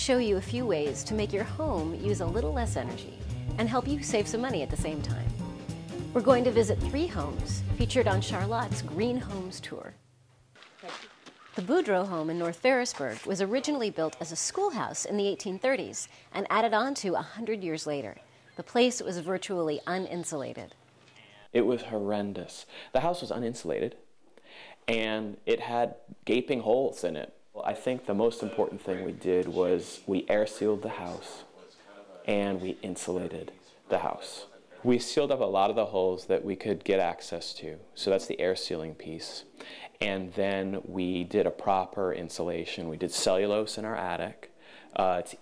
show you a few ways to make your home use a little less energy and help you save some money at the same time. We're going to visit 3 homes featured on Charlotte's Green Homes Tour. The Boudreau home in North Ferrisburg was originally built as a schoolhouse in the 1830s and added on to 100 years later. The place was virtually uninsulated. It was horrendous. The house was uninsulated, and it had gaping holes in it. I think the most important thing we did was we air sealed the house and we insulated the house. We sealed up a lot of the holes that we could get access to, so that's the air sealing piece. And then we did a proper insulation. We did cellulose in our attic.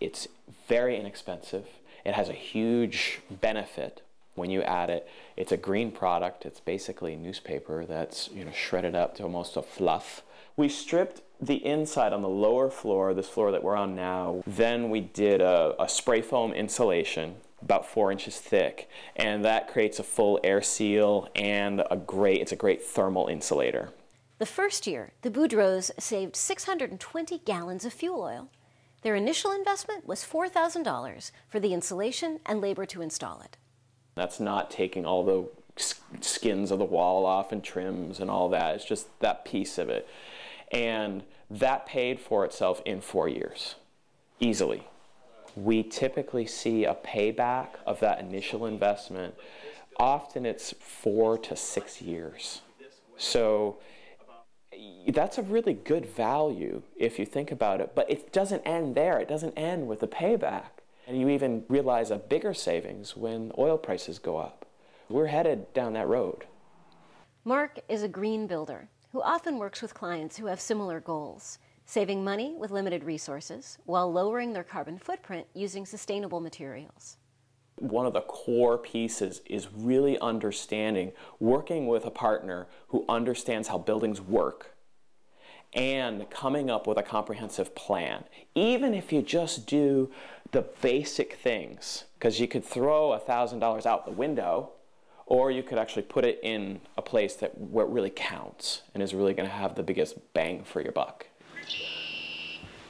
It's very inexpensive. It has a huge benefit when you add it. It's a green product. It's basically newspaper that's shredded up to almost a fluff. We stripped the inside on the lower floor, this floor that we're on now. Then we did a spray foam insulation, about 4 inches thick, and that creates a full air seal and it's a great thermal insulator. The first year, the Boudreaux saved 620 gallons of fuel oil. Their initial investment was $4,000 for the insulation and labor to install it. That's not taking all the skins of the wall off and trims and all that. It's just that piece of it. And that paid for itself in 4 years, easily. We typically see a payback of that initial investment. Often it's 4 to 6 years. So that's a really good value if you think about it, but it doesn't end there. It doesn't end with the payback. And you even realize a bigger savings when oil prices go up. We're headed down that road. Mark is a green builder who often works with clients who have similar goals, saving money with limited resources while lowering their carbon footprint using sustainable materials. One of the core pieces is really working with a partner who understands how buildings work and coming up with a comprehensive plan. Even if you just do the basic things, because you could throw $1,000 out the window, or you could actually put it in a place where it really counts and is really going to have the biggest bang for your buck.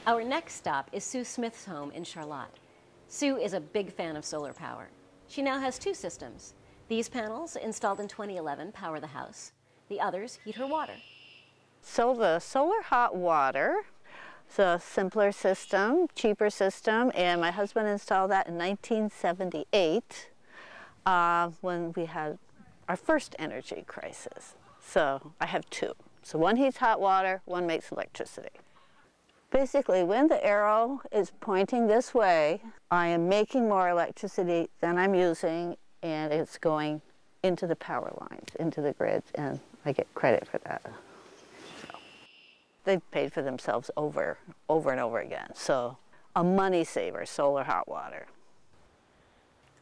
Our next stop is Sue Smith's home in Charlotte. Sue is a big fan of solar power. She now has 2 systems. These panels, installed in 2011, power the house. The others heat her water. So the solar hot water is a simpler system, cheaper system, and my husband installed that in 1978 when we had our first energy crisis. So I have 2. So one heats hot water, one makes electricity. Basically, when the arrow is pointing this way, I am making more electricity than I'm using, and it's going into the power lines, into the grids, and I get credit for that. So they've paid for themselves over and over again. So a money saver, solar hot water.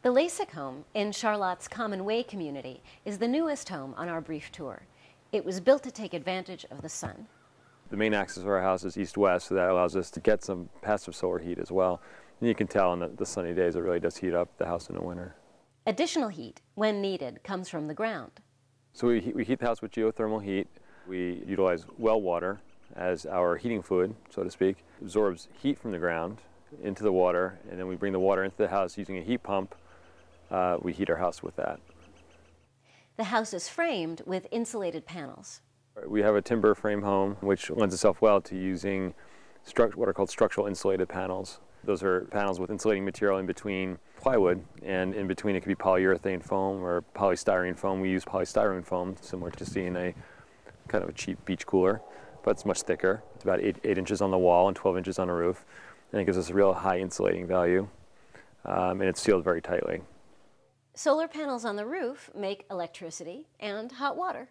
The Lasik home in Charlotte's Common Way community is the newest home on our brief tour. It was built to take advantage of the sun. The main axis of our house is east-west, so that allows us to get some passive solar heat as well. And you can tell on the sunny days it really does heat up the house in the winter. Additional heat, when needed, comes from the ground. So we heat the house with geothermal heat. We utilize well water as our heating fluid, so to speak. It absorbs heat from the ground into the water, and then we bring the water into the house using a heat pump. We heat our house with that. The house is framed with insulated panels. We have a timber frame home, which lends itself well to using what are called structural insulated panels. Those are panels with insulating material in between plywood, and in between it could be polyurethane foam or polystyrene foam. We use polystyrene foam, similar to seeing a kind of a cheap beach cooler, but it's much thicker. It's about 8 inches on the wall and 12 inches on the roof, and it gives us a real high insulating value, and it's sealed very tightly. Solar panels on the roof make electricity and hot water.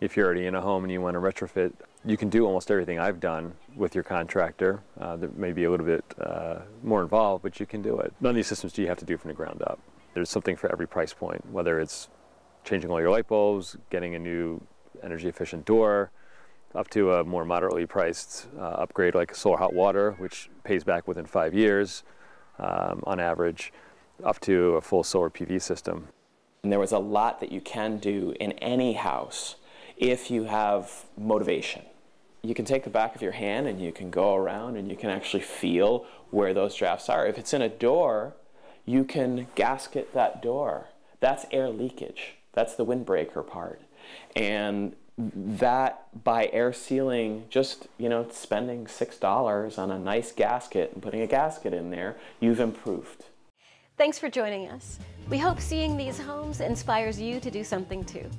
If you're already in a home and you want to retrofit, you can do almost everything I've done with your contractor. That may be a little bit more involved, but you can do it. None of these systems do you have to do from the ground up. There's something for every price point, whether it's changing all your light bulbs, getting a new energy efficient door, up to a more moderately priced upgrade like solar hot water, which pays back within 5 years on average, up to a full solar PV system. And there was a lot that you can do in any house if you have motivation. You can take the back of your hand and you can go around and you can actually feel where those drafts are. If it's in a door, you can gasket that door. That's air leakage. That's the windbreaker part. And that, by air sealing, just, spending $6 on a nice gasket and putting a gasket in there, you've improved. Thanks for joining us. We hope seeing these homes inspires you to do something too.